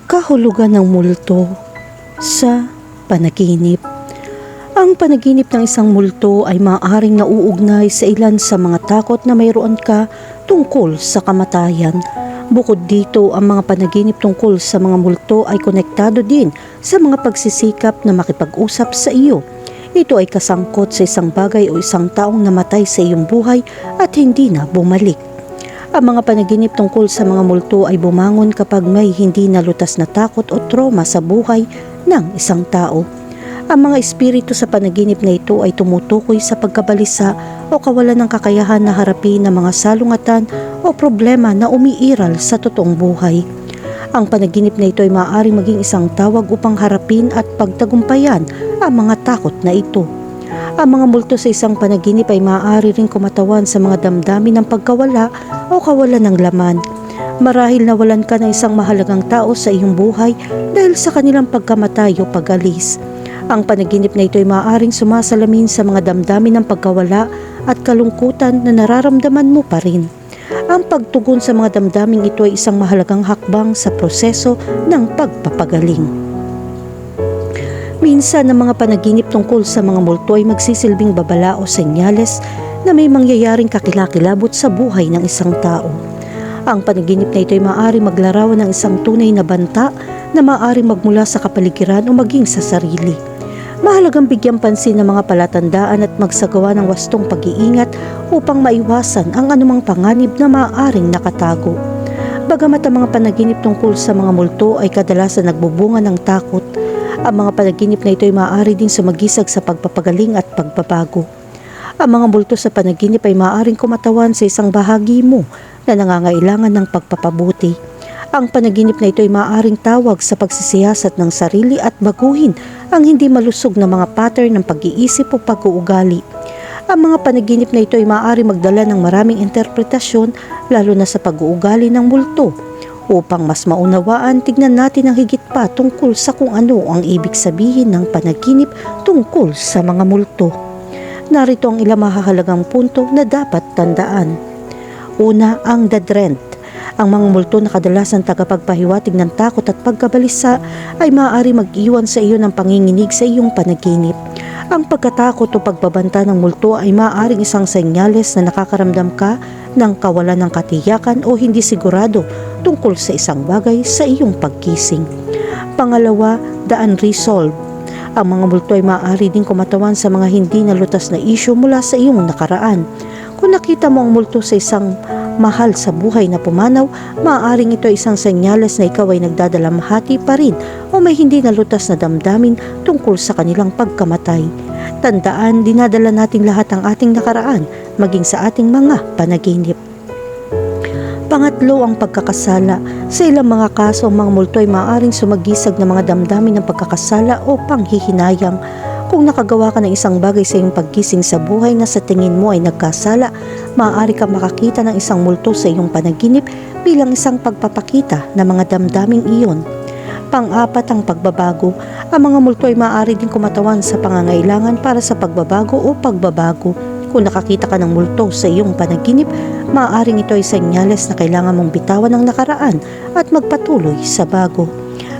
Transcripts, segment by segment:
Kahulugan ng multo sa panaginip. Ang panaginip ng isang multo ay maaaring nauugnay sa ilan sa mga takot na mayroon ka tungkol sa kamatayan. Bukod dito, ang mga panaginip tungkol sa mga multo ay konektado din sa mga pagsisikap na makipag-usap sa iyo. Ito ay kasangkot sa isang bagay o isang taong namatay sa iyong buhay at hindi na bumalik. Ang mga panaginip tungkol sa mga multo ay bumangon kapag may hindi nalutas na takot o trauma sa buhay ng isang tao. Ang mga espiritu sa panaginip na ito ay tumutukoy sa pagkabalisa o kawalan ng kakayahan na harapin ng mga salungatan o problema na umiiral sa totoong buhay. Ang panaginip na ito ay maaaring maging isang tawag upang harapin at pagtagumpayan ang mga takot na ito. Ang mga multo sa isang panaginip ay maaari ring kumatawan sa mga damdamin ng pagkawala o kawalan ng laman. Marahil nawalan ka ng isang mahalagang tao sa iyong buhay dahil sa kanilang pagkamatay o pag-alis. Ang panaginip na ito ay maaaring sumasalamin sa mga damdamin ng pagkawala at kalungkutan na nararamdaman mo pa rin. Ang pagtugon sa mga damdaming ito ay isang mahalagang hakbang sa proseso ng pagpapagaling. Minsan ang mga panaginip tungkol sa mga multo ay magsisilbing babala o senyales na may mangyayaring kakilakilabot sa buhay ng isang tao. Ang panaginip na ito ay maaari maglarawan ng isang tunay na banta na maaari magmula sa kapaligiran o maging sa sarili. Mahalagang bigyang pansin ng mga palatandaan at magsagawa ng wastong pag-iingat upang maiwasan ang anumang panganib na maaaring nakatago. Bagamat ang mga panaginip tungkol sa mga multo ay kadalasan nagbubunga ng takot, ang mga panaginip na ito ay maaari din sumagisag sa pagpapagaling at pagbabago. Ang mga multo sa panaginip ay maaaring kumatawan sa isang bahagi mo na nangangailangan ng pagpapabuti. Ang panaginip na ito ay maaaring tawag sa pagsisiyasat ng sarili at baguhin ang hindi malusog na mga pattern ng pag-iisip o pag-uugali. Ang mga panaginip na ito ay maaari magdala ng maraming interpretasyon lalo na sa pag-uugali ng multo. Upang mas maunawaan, tignan natin ang higit pa tungkol sa kung ano ang ibig sabihin ng panaginip tungkol sa mga multo. Narito ang ilang mahahalagang punto na dapat tandaan. Una, ang dadrent. Ang mga multo na kadalasan tagapagpahiwatig ng takot at pagkabalisa ay maaari mag-iwan sa iyo ng panginginig sa iyong panaginip. Ang pagkatakot o pagbabanta ng multo ay maaaring isang senyales na nakakaramdam ka ng kawalan ng katiyakan o hindi sigurado tungkol sa isang bagay sa iyong pagkising. Pangalawa, the unresolved. Ang mga multo ay maaari din kumatawan sa mga hindi nalutas na issue mula sa iyong nakaraan. Kung nakita mo ang multo sa isang mahal sa buhay na pumanaw, maaaring ito ay isang senyales na ikaw ay nagdadalamhati pa rin o may hindi nalutas na damdamin tungkol sa kanilang pagkamatay. Tandaan, dinadala natin lahat ang ating nakaraan, maging sa ating mga panaginip. Pangatlo, ang pagkakasala. Sa ilang mga kaso, ang mga multo ay maaaring sumagisag ng mga damdamin ng pagkakasala o panghihinayang. Kung nakagawa ka ng isang bagay sa iyong paggising sa buhay na sa tingin mo ay nagkasala, maaari ka makakita ng isang multo sa iyong panaginip bilang isang pagpapakita ng mga damdaming iyon. Pang-apat, ang pagbabago. Ang mga multo ay maaari din kumatawan sa pangangailangan para sa pagbabago o pagbabago. Kung nakakita ka ng multo sa iyong panaginip, maaaring ito ay senyales na kailangan mong bitawan ang nakaraan at magpatuloy sa bago.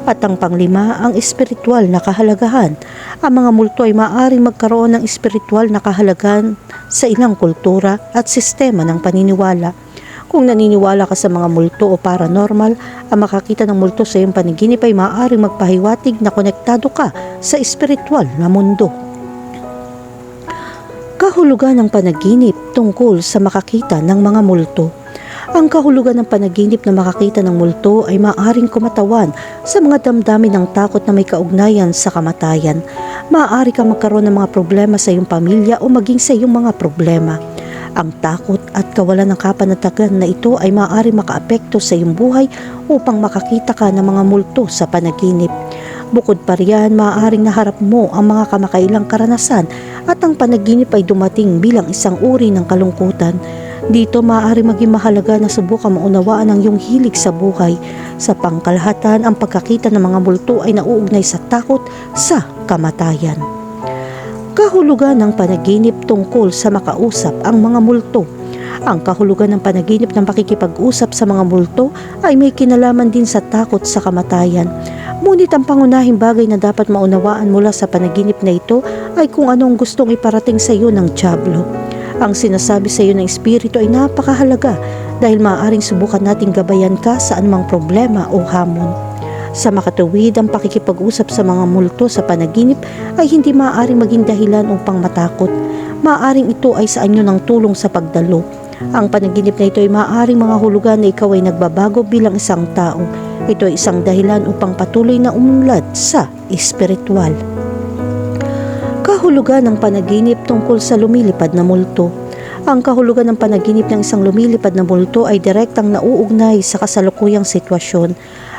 At ang panglima, ang espiritual na kahalagahan. Ang mga multo ay maaaring magkaroon ng espiritual na kahalagahan sa ilang kultura at sistema ng paniniwala. Kung naniniwala ka sa mga multo o paranormal, ang makakita ng multo sa iyong panaginip ay maaaring magpahiwatig na konektado ka sa espiritual na mundo. Kahulugan ng panaginip tungkol sa makakita ng mga multo. Ang kahulugan ng panaginip na makakita ng multo ay maaaring kumatawan sa mga damdamin ng takot na may kaugnayan sa kamatayan. Maaari kang magkaroon ng mga problema sa iyong pamilya o maging sa iyong mga problema. Ang takot at kawalan ng kapanatagan na ito ay maaari makaapekto sa iyong buhay upang makakita ka ng mga multo sa panaginip. Bukod pa riyan, maaaring naharap mo ang mga kamakailang karanasan at ang panaginip ay dumating bilang isang uri ng kalungkutan. Dito maaari maging mahalaga na subukan maunawaan ang iyong hilig sa buhay. Sa pangkalahatan, ang pagkakita ng mga multo ay nauugnay sa takot sa kamatayan. Kahulugan ng panaginip tungkol sa makausap ang mga multo. Ang kahulugan ng panaginip ng pakikipag-usap sa mga multo ay may kinalaman din sa takot sa kamatayan. Ngunit ang pangunahing bagay na dapat maunawaan mula sa panaginip na ito ay kung anong gustong iparating sa iyo ng dyablo. Ang sinasabi sa iyo ng espiritu ay napakahalaga dahil maaaring subukan nating gabayan ka sa anumang problema o hamon. Sa makatuwid, ang pakikipag-usap sa mga multo sa panaginip ay hindi maaaring maging dahilan upang matakot. Maaaring ito ay sa anyo ng tulong sa pagdalo. Ang panaginip na ito ay maaaring mga hulugan na ikaw ay nagbabago bilang isang tao. Ito ay isang dahilan upang patuloy na umunlad sa espiritual. Kahulugan ng panaginip tungkol sa lumilipad na multo. Ang kahulugan ng panaginip ng isang lumilipad na multo ay direktang nauugnay sa kasalukuyang sitwasyon.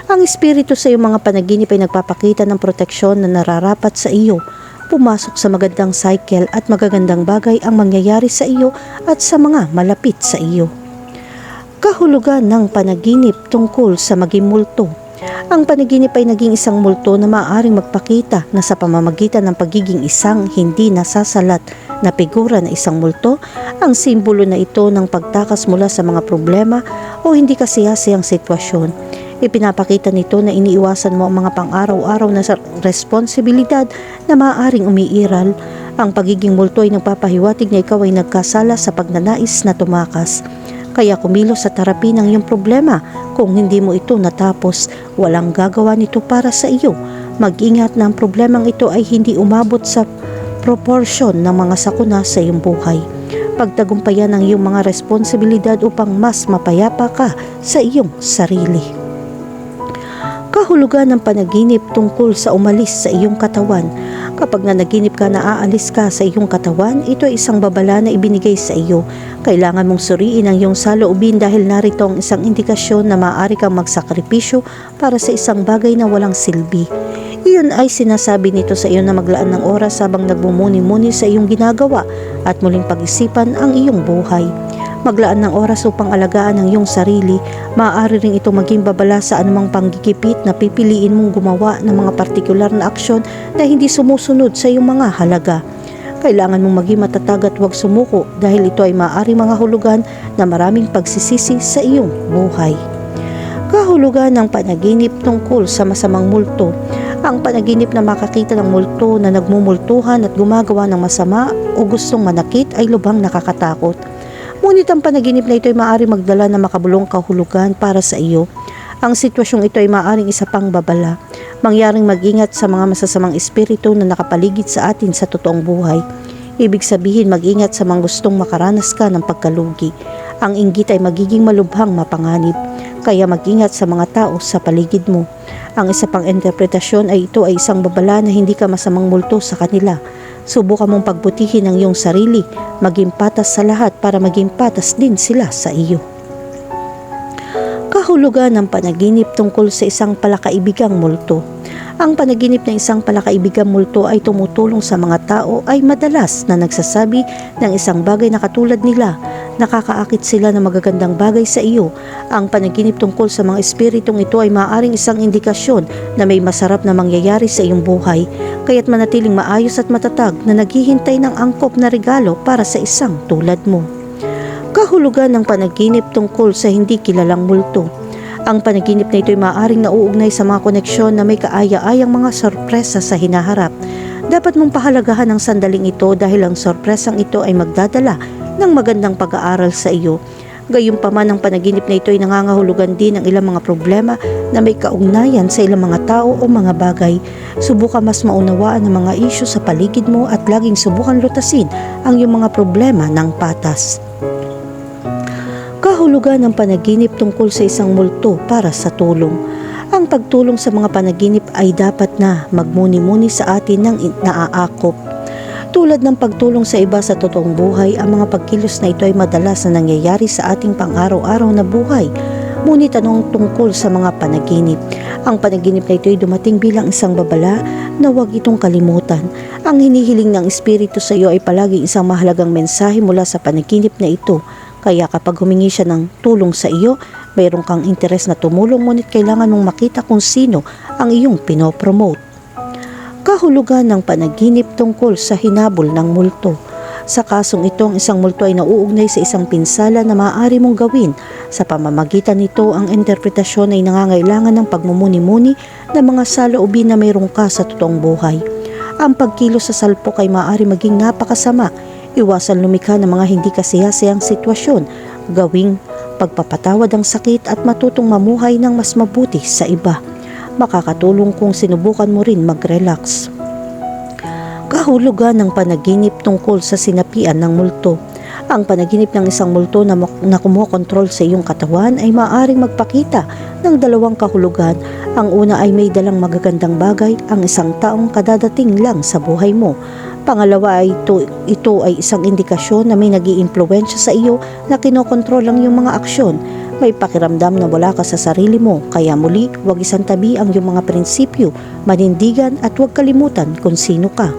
Ang espiritu sa iyong mga panaginip ay nagpapakita ng proteksyon na nararapat sa iyo. Pumasok sa magandang cycle at magagandang bagay ang mangyayari sa iyo at sa mga malapit sa iyo. Kahulugan ng panaginip tungkol sa maging multo. Ang panaginip ay naging isang multo na maaaring magpakita na sa pamamagitan ng pagiging isang hindi nasasalat na figura na isang multo, ang simbolo na ito ng pagtakas mula sa mga problema o hindi kasiyasiyang sitwasyon. Ipinapakita nito na iniiwasan mo ang mga pang-araw-araw na responsibilidad na maaaring umiiral. Ang pagiging multo ay nagpapahiwatig na ikaw ay nagkasala sa pagnanais na tumakas. Kaya kumilos sa tarapi ng iyong problema. Kung hindi mo ito natapos, walang gagawa nito para sa iyo. Mag-ingat na ang problemang ito ay hindi umabot sa proporsyon ng mga sakuna sa iyong buhay. Pagtagumpayan ang iyong mga responsibilidad upang mas mapayapa ka sa iyong sarili. Kahulugan ng panaginip tungkol sa umalis sa iyong katawan. Kapag nanaginip ka na aalis ka sa iyong katawan, ito ay isang babala na ibinigay sa iyo. Kailangan mong suriin ang iyong saloobin dahil narito ang isang indikasyon na maaari kang magsakripisyo para sa isang bagay na walang silbi. Iyon ay sinasabi nito sa iyo na maglaan ng oras habang nagbumuni-muni sa iyong ginagawa at muling pag-isipan ang iyong buhay. Maglaan ng oras upang alagaan ang iyong sarili. Maaari ring ito maging babala sa anumang panggigipit na pipiliin mong gumawa ng mga partikular na aksyon na hindi sumusunod sa iyong mga halaga. Kailangan mong maging matatag at huwag sumuko dahil ito ay maaari mga hulugan na maraming pagsisisi sa iyong buhay. Kahulugan ng panaginip tungkol sa masamang multo. Ang panaginip na makakita ng multo na nagmumultuhan at gumagawa ng masama o gustong manakit ay lubhang nakakatakot. Ngunit ang panaginip na ito ay maaari magdala ng makabulong kahulugan para sa iyo. Ang sitwasyong ito ay maaaring isa pang babala. Mangyaring mag-ingat sa mga masasamang espiritu na nakapaligid sa atin sa totoong buhay. Ibig sabihin mag-ingat sa mga gustong makaranas ka ng pagkalugi. Ang inggit ay magiging malubhang mapanganib. Kaya mag-ingat sa mga tao sa paligid mo. Ang isa pang interpretasyon ay ito ay isang babala na hindi ka masamang multo sa kanila. Subukan mong pagbutihin ang iyong sarili, maging patas sa lahat para maging patas din sila sa iyo. Kahulugan ng panaginip tungkol sa isang palakaibigang multo. Ang panaginip ng isang palakaibigang multo ay tumutulong sa mga tao ay madalas na nagsasabi ng isang bagay na katulad nila. Nakakaakit sila ng magagandang bagay sa iyo. Ang panaginip tungkol sa mga espiritong ito ay maaaring isang indikasyon na may masarap na mangyayari sa iyong buhay. Kaya't manatiling maayos at matatag na naghihintay ng angkop na regalo para sa isang tulad mo. Kahulugan ng panaginip tungkol sa hindi kilalang multo. Ang panaginip na ito ay maaaring nauugnay sa mga koneksyon na may kaaya-ayang mga sorpresa sa hinaharap. Dapat mong pahalagahan ang sandaling ito dahil ang sorpresang ito ay magdadala ng magandang pag-aaral sa iyo. Gayunpaman ang panaginip na ito ay nangangahulugan din ng ilang mga problema na may kaugnayan sa ilang mga tao o mga bagay. Subukan mas maunawaan ang mga isyu sa paligid mo at laging subukan lutasin ang iyong mga problema ng patas. Kahulugan ng panaginip tungkol sa isang multo para sa tulong. Ang pagtulong sa mga panaginip ay dapat na magmuni-muni sa atin ng naaakop. Tulad ng pagtulong sa iba sa totoong buhay, ang mga pagkilos na ito ay madalas na nangyayari sa ating pang-araw-araw na buhay. Ngunit anong tungkol sa mga panaginip? Ang panaginip na ito ay dumating bilang isang babala na huwag itong kalimutan. Ang hinihiling ng espiritu sa iyo ay palaging isang mahalagang mensahe mula sa panaginip na ito. Kaya kapag humingi siya ng tulong sa iyo, mayroon kang interes na tumulong ngunit kailangan mong makita kung sino ang iyong pinopromote. Kahulugan ng panaginip tungkol sa hinabol ng multo. Sa kasong ito, ang isang multo ay nauugnay sa isang pinsala na maaari mong gawin. Sa pamamagitan nito, ang interpretasyon ay nangangailangan ng pagmumuni-muni ng mga saloobin na mayroong ka sa totoong buhay. Ang pagkilos sa salpok ay maaari maging napakasama. Iwasan lumikha ng mga hindi kasiyasiyang sitwasyon, gawing pagpapatawad ang sakit at matutong mamuhay ng mas mabuti sa iba. Makakatulong kung sinubukan mo rin mag-relax. Kahulugan ng panaginip tungkol sa sinapian ng multo. Ang panaginip ng isang multo na kumukontrol sa iyong katawan ay maaaring magpakita ng dalawang kahulugan. Ang una ay may dalang magagandang bagay, ang isang taong kadadating lang sa buhay mo. Pangalawa ay ito ay isang indikasyon na may nag-iimpluwensya sa iyo na kinokontrol ang iyong mga aksyon. May pakiramdam na wala ka sa sarili mo, kaya muli huwag isantabi ang iyong mga prinsipyo, manindigan at huwag kalimutan kung sino ka.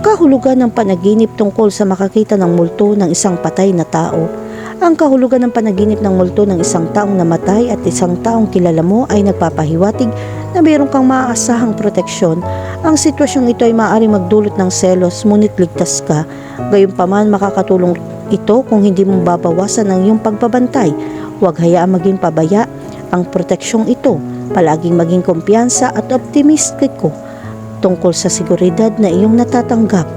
Kahulugan ng panaginip tungkol sa makakita ng multo ng isang patay na tao. Ang kahulugan ng panaginip ng multo ng isang taong namatay at isang taong kilala mo ay nagpapahiwatig na mayroon kang maaasahang proteksyon. Ang sitwasyong ito ay maaaring magdulot ng selos, ngunit ligtas ka. Gayunpaman, makakatulong ito kung hindi mo babawasan ang iyong pagbabantay. Huwag hayaang maging pabaya ang proteksyong ito. Palaging maging kumpiyansa at optimistiko tungkol sa seguridad na iyong natatanggap.